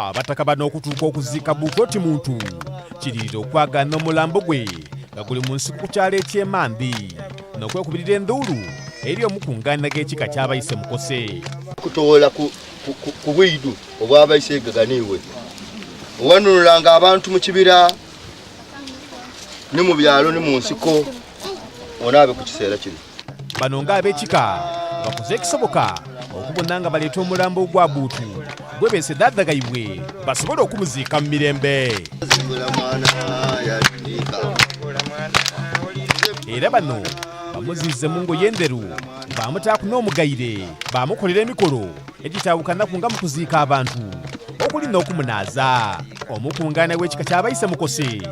Abaataka bano okutuuka okuziika Buutu muntu kiriira okwagana omulambo gwe nga guli mu nsiko ku kyalo eky'Emandi n'okwekubirira enduulu eri omukungaana g'ekika kya baise mukose. Kutoola ku bwidu obwa baise gaganiwe owanulanga abantu mu kibira ne mu byalo ne mu nsiko onaabe ku kiseera kiri. Bano ng'ab'ekika bakoze ekisoboka okubona nga baleeta omulambo gwa Buutu gwe beese dada waibwe basobole okumuziika mu mirembe. Era bano bamuziize mu ngoye enderu bamutaku n'omugaire bamukolera emikolo egitawukanaku nga mu kuziika abantu okuli n'okumunaaza. Omukungaana w'ekika kya baise mukose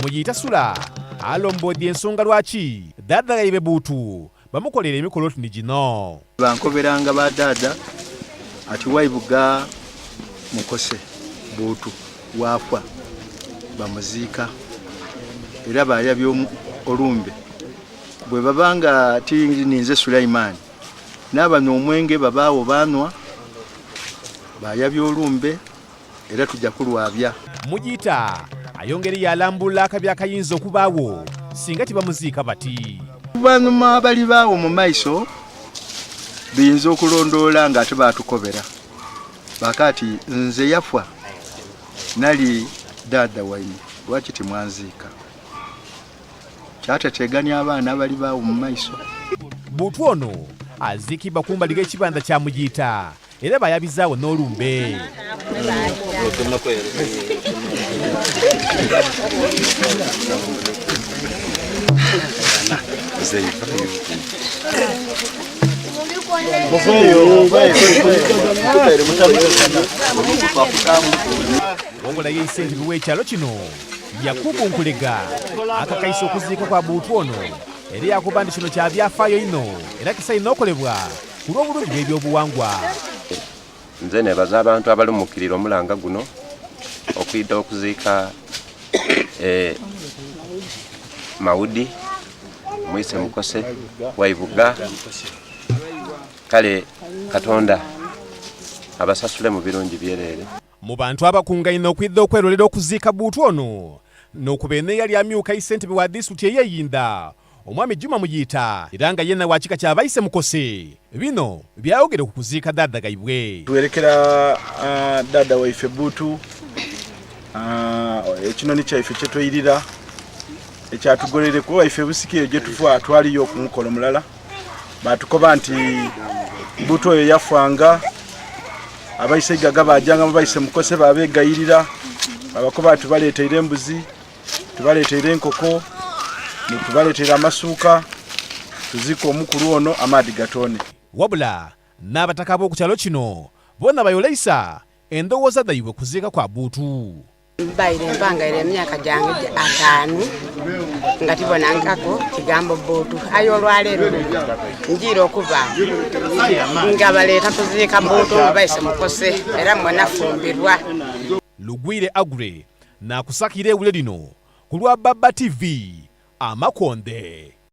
muyita sula alombodde ensonga lwaki dada waibwe Buutu bamukolera emikolo tuni gino. Bankoberanga ba dada ati waibuga mukose Buutu waafwa bamuzika era bayabye olumbe bwe babanga tininze Sulaiman n'abano omwenge babaawo banwa bayabye olumbe era tujja kulwabya. Mujita ayongere yalambula akabi akayinza okubaawo singa tibamuziika bati. Banuma bali baawo mu maiso biyinza okulondoola nga ate baatukobera bakati nze yafwa nali dada waibwe lwaki timwanziika kyatateganya abaana abali baawo mu maiso. Buutu ono aziikibwa kumbali g'ekibanda kya Mujita era bayabizaawo n'olumbe. Wabula y'essentebe w'ekyalo kino Yakubu Nkulega akakaisa okuziika kwa Buutu ono era yakuba nti kino kya byafaayo ino era kisayina okolebwa ku lw'obulungi bw'ebyobuwangwa. Nze nebaza abantu abali mu mukiriro omulanga guno okuyita okuziika Mawudi Mwise Mukose Waibuga kale Katonda abasasule mu birungi byerere. Mu bantu abakungaina okwidda okwerolera okuziika Buutu ono n'okubeera eyali amyuka issentebe wa disitulikiti ey'eyinda omwami Juma Muyita era nga yenna wa kika kya baise mukose. Bino byayogere ku kuziika dada waibwe. Tuwerekera dada waife Buutu ekinoni kyaife kyetuyirira ekyatugolere ku waife busikire gye tufa twaliyo okumukola omulala batukoba nti Buutu oyo yafwanga abaise gaga bajanga baise mukose babegayirira abakoba tubaleetera embuzi tubaleetera enkoko tubaleetera amasuuka tuzika omukulu ono amaadi gatone. Wabula n'abataka b'oku kyalo kino bonna bayoleisa endowooza waibwe kuziika kwa Buutu. Mbaire mpangaire emyaka gyange 5 nga tibonangako kigambo Buutu ayo olwaleero njiira okuva nga baleeta kuziika Buutu baise mukose era mwanafumbirwa. Lugwire Agure n'akusakira ewule lino ku lwa Baba TV Amakonde.